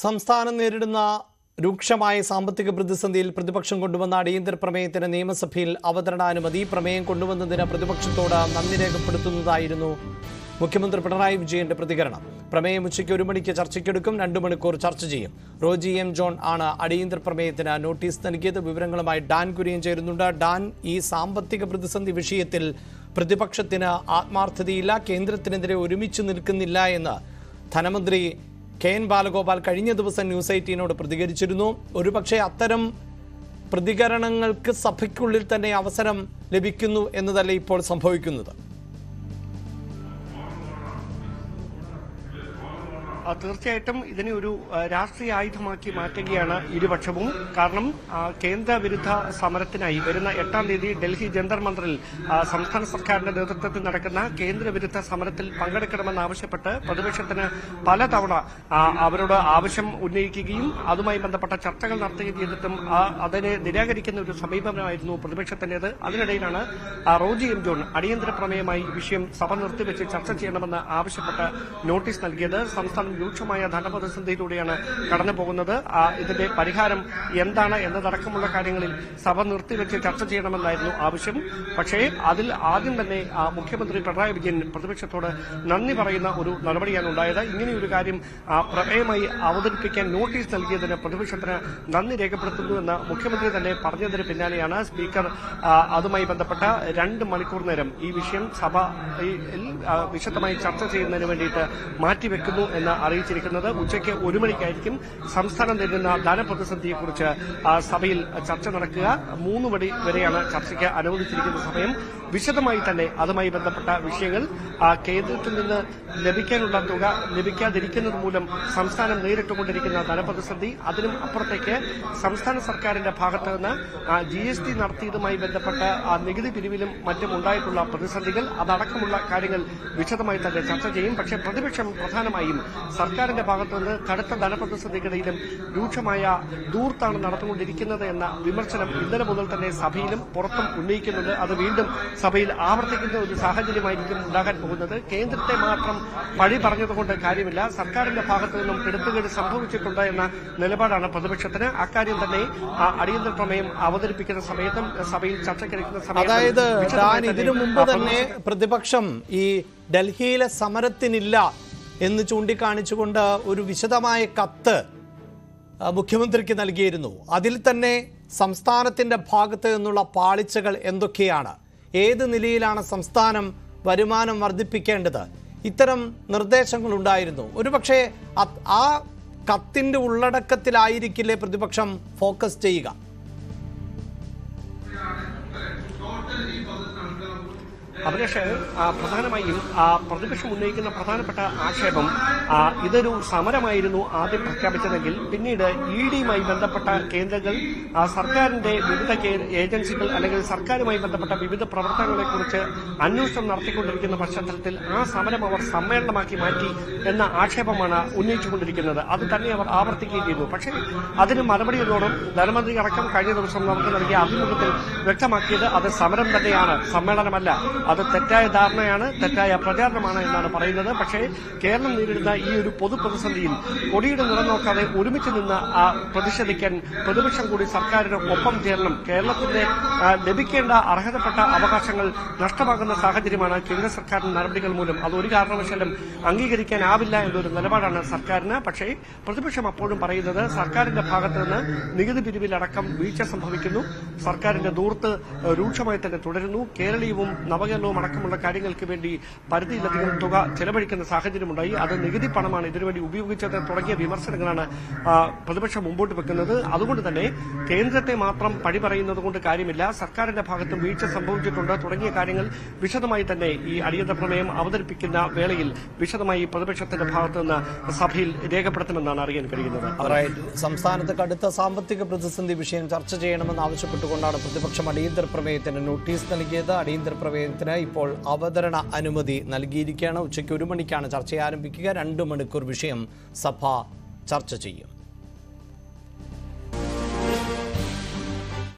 സംസ്ഥാനം നേരിടുന്ന രൂക്ഷമായ സാമ്പത്തിക പ്രതിസന്ധിയിൽ പ്രതിപക്ഷം കൊണ്ടുവന്ന അടിയന്തര പ്രമേയത്തിന് നിയമസഭയിൽ അവതരണാനുമതി. പ്രമേയം കൊണ്ടുവന്നതിന് പ്രതിപക്ഷത്തോട് നന്ദി രേഖപ്പെടുത്തുന്നതായിരുന്നു മുഖ്യമന്ത്രി പിണറായി വിജയന്റെ പ്രതികരണം. പ്രമേയം ഉച്ചയ്ക്ക് 1 മണിക്ക് ചർച്ചയ്ക്കെടുക്കും. 2 മണിക്കൂർ ചർച്ച ചെയ്യും. റോജി എം ജോൺ ആണ് അടിയന്തര പ്രമേയത്തിന് നോട്ടീസ് നൽകിയത്. വിവരങ്ങളുമായി ഡാൻ കുര്യൻ ചേരുന്നുണ്ട്. ഡാൻ, ഈ സാമ്പത്തിക പ്രതിസന്ധി വിഷയത്തിൽ പ്രതിപക്ഷത്തിന് ആത്മാർത്ഥതയില്ല, കേന്ദ്രത്തിനെതിരെ ഒരുമിച്ച് നിൽക്കുന്നില്ല എന്ന് ധനമന്ത്രി കെ.എൻ. ബാലഗോപാൽ കഴിഞ്ഞ ദിവസം ന്യൂസ് 18നോട് പ്രതികരിച്ചിരുന്നു. ഒരുപക്ഷെ അത്തരം പ്രതികരണങ്ങൾക്ക് സഭയ്ക്കുള്ളിൽ തന്നെ അവസരം ലഭിക്കുന്നു എന്നതല്ലേ ഇപ്പോൾ സംഭവിക്കുന്നത്? തീർച്ചയായിട്ടും ഇതിനെ ഒരു രാഷ്ട്രീയ ആയുധമാക്കി മാറ്റുകയാണ് ഇരുപക്ഷവും. കാരണം കേന്ദ്ര വിരുദ്ധ സമരത്തിനായി വരുന്ന 8-ാം തീയതി ഡൽഹി ജന്തർ മന്ദറിൽ സംസ്ഥാന സർക്കാരിന്റെ നേതൃത്വത്തിൽ നടക്കുന്ന കേന്ദ്ര വിരുദ്ധ സമരത്തിൽ പങ്കെടുക്കണമെന്നാവശ്യപ്പെട്ട് പ്രതിപക്ഷത്തിന് പലതവണ അവരോട് ആവശ്യം ഉന്നയിക്കുകയും അതുമായി ബന്ധപ്പെട്ട ചർച്ചകൾ നടത്തുകയും ചെയ്തിട്ടും അതിനെ നിരാകരിക്കുന്ന ഒരു സമീപനമായിരുന്നു പ്രതിപക്ഷത്തിന്റേത്. അതിനിടയിലാണ് റോജി എം ജോൺ അടിയന്തര പ്രമേയമായി വിഷയം സഭ നിർത്തിവെച്ച് ചർച്ച ചെയ്യണമെന്ന് ആവശ്യപ്പെട്ട് നോട്ടീസ് നൽകിയത്. സംസ്ഥാനം രൂക്ഷമായ ധനപ്രതിസന്ധിയിലൂടെയാണ് കടന്നു പോകുന്നത്. ഇതിന്റെ പരിഹാരം എന്താണ് എന്നതടക്കമുള്ള കാര്യങ്ങളിൽ സഭ നിർത്തിവെച്ച് ചർച്ച ചെയ്യണമെന്നായിരുന്നു ആവശ്യം. പക്ഷേ അതിൽ ആദ്യം തന്നെ മുഖ്യമന്ത്രി പിണറായി വിജയൻ പ്രതിപക്ഷത്തോട് നന്ദി പറയുന്ന ഒരു നടപടിയാണ് ഉണ്ടായത്. ഇങ്ങനെയൊരു കാര്യം പ്രമേയമായി അവതരിപ്പിക്കാൻ നോട്ടീസ് നൽകിയതിന് പ്രതിപക്ഷത്തിന് നന്ദി രേഖപ്പെടുത്തുന്നുവെന്ന് മുഖ്യമന്ത്രി തന്നെ പറഞ്ഞതിന് പിന്നാലെയാണ് സ്പീക്കർ അതുമായി ബന്ധപ്പെട്ട 2 മണിക്കൂർ നേരം ഈ വിഷയം സഭ വിശദമായി ചർച്ച ചെയ്യുന്നതിന് വേണ്ടിയിട്ട് മാറ്റിവെക്കുന്നു എന്ന് അറിയിച്ചിരിക്കുന്നത്. ഉച്ചയ്ക്ക് 1 മണിക്കായിരിക്കും സംസ്ഥാനം നേരിടുന്ന ധനപ്രതിസന്ധിയെക്കുറിച്ച് സഭയിൽ ചർച്ച നടക്കുക. 3 മണി വരെയാണ് ചർച്ചയ്ക്ക് അനുവദിച്ചിരിക്കുന്ന സമയം. വിശദമായി തന്നെ അതുമായി ബന്ധപ്പെട്ട വിഷയങ്ങൾ കേന്ദ്രത്തിൽ നിന്ന് ലഭിക്കാനുള്ള തുക ലഭിക്കാതിരിക്കുന്നത് മൂലം സംസ്ഥാനം നേരിട്ടുകൊണ്ടിരിക്കുന്ന ധനപ്രതിസന്ധി, അതിനും അപ്പുറത്തേക്ക് സംസ്ഥാന സർക്കാരിന്റെ ഭാഗത്ത് നിന്ന് GST നടത്തിയതുമായി ബന്ധപ്പെട്ട നികുതി പിരിവിലും മറ്റും ഉണ്ടായിട്ടുള്ള പ്രതിസന്ധികൾ, അതടക്കമുള്ള കാര്യങ്ങൾ വിശദമായി തന്നെ ചർച്ച ചെയ്യും. പക്ഷേ പ്രതിപക്ഷം പ്രധാനമായും സർക്കാരിന്റെ ഭാഗത്തുനിന്ന് കടുത്ത ധനപ്രതിസന്ധിക്കിടയിലും രൂക്ഷമായ ദൂർത്താണ് നടന്നുകൊണ്ടിരിക്കുന്നത് എന്ന വിമർശനം ഇന്നലെ മുതൽ തന്നെ സഭയിലും പുറത്തും ഉന്നയിക്കുന്നുണ്ട്. അത് വീണ്ടും സഭയിൽ ആവർത്തിക്കുന്ന ഒരു സാഹചര്യമായിരിക്കും ഉണ്ടാകാൻ പോകുന്നത്. കേന്ദ്രത്തെ മാത്രം പഴി പറഞ്ഞതുകൊണ്ട് കാര്യമില്ല, സർക്കാരിന്റെ ഭാഗത്തു നിന്നും പിടിപ്പുകേട് സംഭവിച്ചിട്ടുണ്ട് എന്ന നിലപാടാണ് പ്രതിപക്ഷത്തിന്. അക്കാര്യം തന്നെ അടിയന്തര പ്രമേയം അവതരിപ്പിക്കുന്ന സമയത്തും സഭയിൽ ചർച്ചയ്ക്കെടുക്കുന്ന സമയത്ത്, അതായത് ഇതിനു മുമ്പ് തന്നെ പ്രതിപക്ഷം ഈ ഡൽഹിയിലെ സമരത്തിനില്ല എന്ന് ചൂണ്ടിക്കാണിച്ചുകൊണ്ട് ഒരു വിശദമായ കത്ത് മുഖ്യമന്ത്രിക്ക് നൽകിയിരുന്നു. അതിൽ തന്നെ സംസ്ഥാനത്തിന്റെ ഭാഗത്ത് നിന്നുള്ള പാളിച്ചകൾ എന്തൊക്കെയാണ്, ഏത് നിലയിലാണ് സംസ്ഥാനം വരുമാനം വർദ്ധിപ്പിക്കേണ്ടത്, ഇത്തരം നിർദ്ദേശങ്ങളുണ്ടായിരുന്നു. ഒരുപക്ഷെ ആ കത്തിന്റെ ഉള്ളടക്കത്തിലായിരിക്കില്ലേ പ്രതിപക്ഷം ഫോക്കസ് ചെയ്യുക? അഭിലാഷ്, പ്രധാനമായും പ്രതിപക്ഷം ഉന്നയിക്കുന്ന പ്രധാനപ്പെട്ട ആക്ഷേപം ഇതൊരു സമരമായിരുന്നു ആദ്യം പ്രഖ്യാപിച്ചതെങ്കിൽ പിന്നീട് EDയുമായി ബന്ധപ്പെട്ട കേന്ദ്രങ്ങൾ സർക്കാരിന്റെ വിവിധ ഏജൻസികൾ അല്ലെങ്കിൽ സർക്കാരുമായി ബന്ധപ്പെട്ട വിവിധ പ്രവർത്തനങ്ങളെക്കുറിച്ച് അന്വേഷണം നടത്തിക്കൊണ്ടിരിക്കുന്ന പശ്ചാത്തലത്തിൽ ആ സമരം അവർ സമ്മേളനമാക്കി മാറ്റി എന്ന ആക്ഷേപമാണ് ഉന്നയിച്ചുകൊണ്ടിരിക്കുന്നത്. അത് തന്നെ അവർ ആവർത്തിക്കുകയും ചെയ്തു. പക്ഷേ അതിന് മറുപടിയോടും ധനമന്ത്രി അടക്കം കഴിഞ്ഞ ദിവസം നമുക്ക് നൽകിയ അഭിമുഖത്തിൽ വ്യക്തമാക്കിയത് അത് സമരം തന്നെയാണ്, സമ്മേളനമല്ല. അത് തെറ്റായ ധാരണയാണ്, തെറ്റായ പ്രചാരണമാണ് എന്നാണ് പറയുന്നത്. പക്ഷേ കേരളം നേരിടുന്ന ഈ ഒരു പൊതുപ്രതിസന്ധിയിൽ കൊടിയുടെ നിറം നോക്കാതെ ഒരുമിച്ച് നിന്ന് പ്രതിഷേധിക്കാൻ പ്രതിപക്ഷം കൂടി സർക്കാരിന് ഒപ്പം ചേരണം. കേരളത്തിന്റെ ലഭിക്കേണ്ട അർഹതപ്പെട്ട അവകാശങ്ങൾ നഷ്ടമാകുന്ന സാഹചര്യമാണ് കേന്ദ്ര സർക്കാരിന്റെ നടപടികൾ മൂലം. അത് ഒരു കാരണവശാലും അംഗീകരിക്കാനാവില്ല എന്നൊരു നിലപാടാണ് സർക്കാരിന്. പക്ഷേ പ്രതിപക്ഷം അപ്പോഴും പറയുന്നത് സർക്കാരിന്റെ ഭാഗത്ത് നിന്ന് നികുതി പിരിവിലടക്കം വീഴ്ച സംഭവിക്കുന്നു, സർക്കാരിന്റെ ദൂർത്ത് രൂക്ഷമായി തന്നെ തുടരുന്നു, കേരളീയവും നവകേരളവും അടക്കമുള്ള കാര്യങ്ങൾക്ക് വേണ്ടി പരിധിയിലധികം തുക ചെലവഴിക്കുന്ന സാഹചര്യമുണ്ടായി, അത് നികുതി പണമാണ് ഇതിനുവേണ്ടി ഉപയോഗിച്ചത് തുടങ്ങിയ വിമർശനങ്ങളാണ് പ്രതിപക്ഷം മുമ്പോട്ട് വെക്കുന്നത്. അതുകൊണ്ട് തന്നെ കേന്ദ്രത്തെ മാത്രം പഴി പറയുന്നത് കൊണ്ട് കാര്യമില്ല, സർക്കാരിന്റെ ഭാഗത്തും വീഴ്ച സംഭവിച്ചിട്ടുണ്ട് തുടങ്ങിയ കാര്യങ്ങൾ വിശദമായി തന്നെ ഈ അടിയന്തര പ്രമേയം അവതരിപ്പിക്കുന്ന വേളയിൽ വിശദമായി പ്രതിപക്ഷത്തിന്റെ ഭാഗത്തുനിന്ന് സഭയിൽ രേഖപ്പെടുത്തുമെന്നാണ് അറിയാൻ കഴിയുന്നത്. സംസ്ഥാനത്ത് കടുത്ത സാമ്പത്തിക പ്രതിസന്ധി വിഷയം ചർച്ച ചെയ്യണമെന്ന് ആവശ്യപ്പെട്ടുകൊണ്ടാണ് പ്രതിപക്ഷം അടിയന്തര പ്രമേയത്തിന് നോട്ടീസ് നൽകിയത്. അടിയന്തര പ്രമേയത്തിന് ഇപ്പോൾ അവതരണ അനുമതി നൽകിയിരിക്കുകയാണ്. ഉച്ചയ്ക്ക് 1 മണിക്കാണ് ചർച്ച ആരംഭിക്കുക. 2 മണിക്കൂർ വിഷയം സഭ ചർച്ച ചെയ്യും.